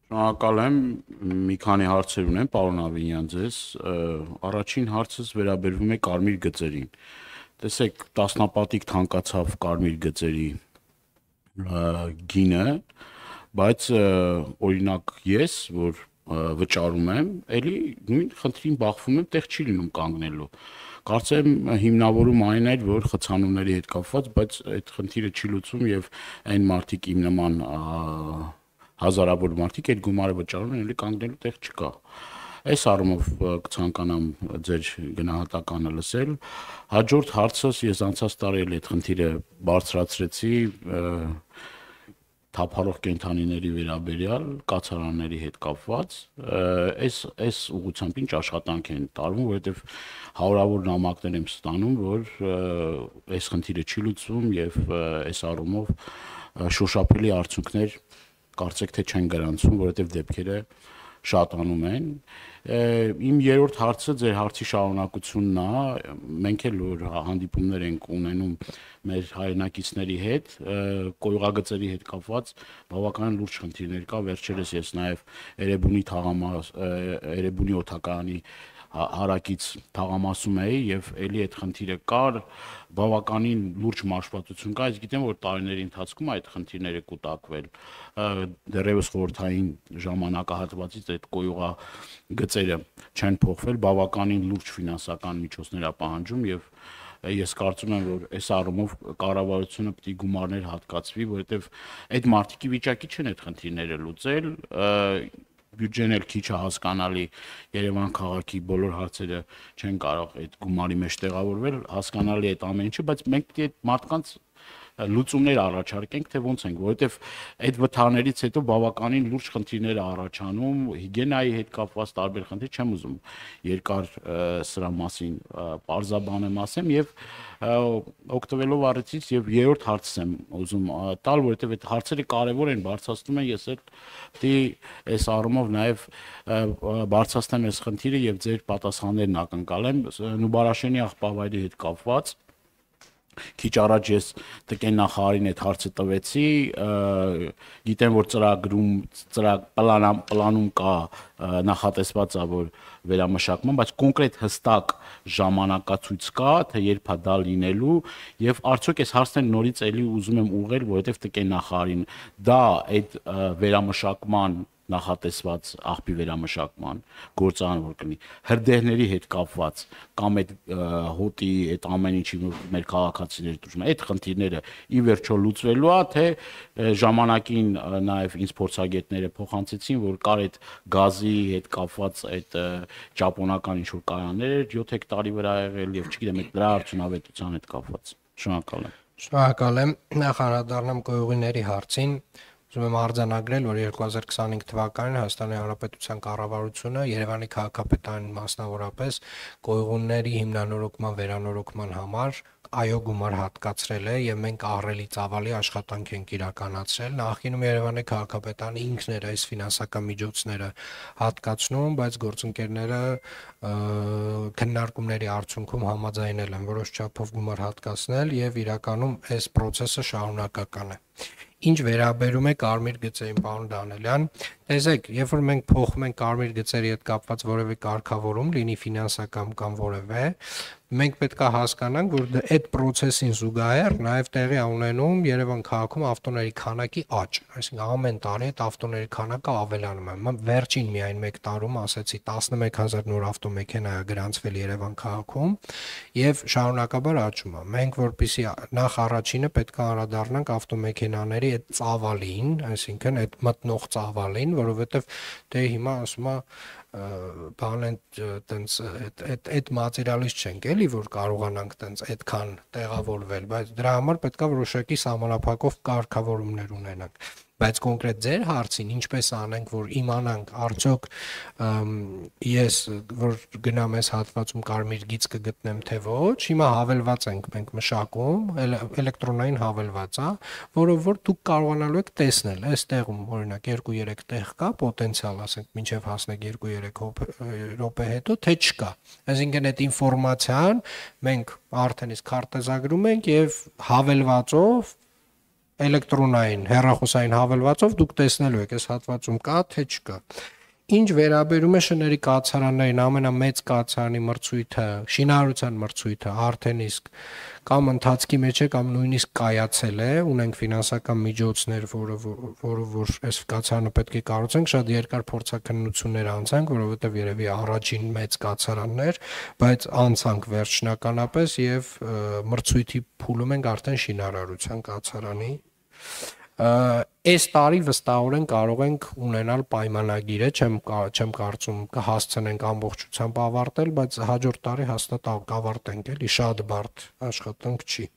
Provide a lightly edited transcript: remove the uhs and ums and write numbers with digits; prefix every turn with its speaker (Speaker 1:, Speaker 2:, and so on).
Speaker 1: Շնորհակալ եմ, մի քանի հարցեր ունեմ, պարոն Ավինյան, ձեզ։ Առաջին հարցս վերաբերվում է կարմիր գծերին։ Տեսեք, տասնապատիկ թանկացավ կարմիր գծերի գինը, բայց օրինակ ես, որ վճարում եմ, էլի նույն խնդրին բախվում եմ, տեղ չի լինում կանգնելու։ Կարծեմ հիմնավորում այն էր, որ խցանումների հետ կապված, բայց այդ խնդիրը չի լուծում եւ այն մարդիկ իմ նման հազարավոր մարդիկ այդ գումարը վճարում են, էլի կանգնելու տեղ չկա։ Այս առումով կցանկանամ ձեր գնահատականը լսել։ Հաջորդ հարցս ես անցած տարի էլ այդ խնդիրը բարձրացրեցի թափառող կենդանիների վերաբերյալ կացարանների հետ կապված, այս ուղղությամբ ինչ աշխատանք են տարվում, որովհետև հարյուրավոր նամակներ եմ ստանում, որ այս խնդիրը չի լուծվում եւ այս առումով շոշափելի արդյունքներ կարծեք թե չեն գրանցում, որովհետև դեպքերը շատանում են։ Իմ երրորդ հարցը ձեր հարցի շարունակությունն է, մենք էլ որ հանդիպումներ ենք ունենում մեր հայրենակիցների հետ, կոյուղագծերի հետ կապված բավականին լուրջ խնդիրներ կա, վերջերս ես նաև Էրեբունի օդակայանի հարակից թաղամասում էի եւ էլի այդ խնդիրը կար, բավականին լուրջ մաշվածություն կա, ես գիտեմ որ տարիների ընթացքում այդ խնդիրները կուտակվել, դեռևս խորհրդային ժամանակահատվածից այդ կոյուղագծերը չեն փոխվել, բավականին լուրջ ֆինանսական միջոցներ է պահանջում եւ ես կարծում եմ որ այս առումով կառավարությունը պետք է գումարներ հատկացվի, որովհետեւ այդ մարդիկի վիճակի չեն այդ խնդիրները լուծել, բյուջեն էլ քիչ է հասկանալի, Երևան քաղաքի բոլոր հարցերը չեն կարող այդ գումարի մեջ տեղավորվել, հասկանալի է այդ ամեն ինչը, բայց մենք պետք է այդ մարդկանց լուծումներ առաջարկենք, թե ոնց ենք, որովհետև այդ վթարներից հետո բավականին լուրջ խնդիրներ առաջանում, հիգիենայի հետ կապված տարբեր խնդիր, չեմ ուզում երկար սրա մասին պարզաբանեմ ասեմ եւ օգտվելով առիթից եւ երրորդ հարցս եմ ուզում տալ, որովհետեւ այդ հարցերը կարեւոր են, բարձրացնում են, ես էլ պետք է այս առումով նաեւ բարձրացնեմ այս խնդիրը եւ ձեր պատասխաններն ակնկալեմ Նուբարաշենի աղբավայրի հետ կապված Քիչ առաջ ես տկեն նախարարին այդ հարցը տվեցի, գիտեմ որ պլանում կա նախատեսված է որ վերամշակման, բայց կոնկրետ հստակ ժամանակացույց կա, թե երբ է դա լինելու եւ արդյոք այս հարցն նորից էլի ուզում եմ ուղղել, որովհետեւ տկեն նախարարին դա այդ վերամշակման նախատեսված աղբի վերամշակման գործարան որ կլինի հրդեհների հետ կապված կամ այդ հոտի այդ ամեն ինչի մեր քաղաքացիները դուրս այդ խնդիրները ի վերջո լուծվելու է թե ժամանակին նաև ինձ փորձագետները փոխանցեցին որ կար այդ գազի հետ կապված այդ ճապոնական ինչ որ կայաններ 7 հեկտարի վրա եղել եւ չգիտեմ այդ դրա արդյունավետության հետ կապված
Speaker 2: շնորհակալ եմ նախ անդրադառնամ կոյուղիների հարցին Ուզում եմ արձանագրել, որ 2025 թվականին Հայաստանի Հանրապետության կառավարությունը Երևանի քաղաքապետարանին մասնավորապես կոյուղների հիմնանորոգման վերանորոգման համար այո գումար հատկացրել է եւ մենք ահռելի ծավալի աշխատանք ենք իրականացրել։ Նախկինում Երևանի քաղաքապետարանը ինքն էր այս ֆինանսական միջոցները հատկացնում, բայց գործընկերները քննարկումների արդյունքում համաձայնել են որոշ չափով գումար հատկացնել եւ իրականում այս process-ը շարունակական է։ Ինչ վերաբերում է կարմիր գծերին, պարոն Դանելյան, տեսեք, երբ որ մենք փոխում ենք կարմիր գծերի հետ կապված որևէ կարգավորում, լինի ֆինանսական կամ որևէ, մենք պետք է հասկանանք, որ այդ process-ին զուգահեռ նաև տեղի ունենում Երևան քաղաքում ավտոների քանակի աճ, այսինքն ամեն տարի այդ ավտոների քանակը ավելանում է։ Վերջին միայն 1 տարում ասեցի 11000 նոր ավտոմեքենա է գրանցվել Երևան քաղաքում եւ շարունակաբար աճում է։ Մենք որպեսզի նախ առաջինը պետք է անդրադառնանք ավտոմեքենաների այդ ծավալին, այսինքն այդ մտնող ծավալին, որովհետեւ դե հիմա ասում է բան են տենց այդ մատերիալից չենք էլի որ կարողանանք տենց այդքան տեղավորվել, բայց դրա համար պետքա որոշակի սահմանափակով կարգավորումներ ունենանք։ Բայց կոնկրետ ձեր հարցին ինչպես անենք որ իմանանք արդյոք ես որ գնամ այս հատվածում կարմիր գիծ կգտնեմ թե ոչ, հիմա հավելված ենք մենք մշակում, էլեկտրոնային հավելված է, որով որ դուք կարողանալու եք տեսնել, այս տեղում օրինակ 2-3 տեղ կա պոտենցիալ, ասենք մինչև հասնեք 2-3 րոպե հետո թե չկա։ Այսինքն այդ ինֆորմացիան մենք արդեն իսկ քարտեզագրում ենք եւ հավելվածով էլեկտրոնային հեռախոսային հավելվածով դուք տեսնելու եք, այս հատվածում կա թե չկա։ Ինչ վերաբերում է շների կացարաններին, ամենամեծ կացարանի մրցույթը, շինարարության մրցույթը արդեն իսկ կամ ընթացքի մեջ է, կամ նույնիսկ կայացել է, ունենք ֆինանսական միջոցներ, որ այս կացարանը պետք է կառուցենք, շատ երկար փորձաքննություններ անցանք, որովհետև երևի առաջին մեծ կացարանն էր, բայց անցանք վերջնականապես եւ մրցույթի փուլում ենք արդեն շինարարության կացարանի։ Այս տարի վստահորեն կարող ենք ունենալ պայմանագիրը, չեմ կարծում կհասցնենք ամբողջությամբ ավարտել, բայց հաջորդ տարի հաստատ կավարտենք, էլի շատ բարդ աշխատանք չի։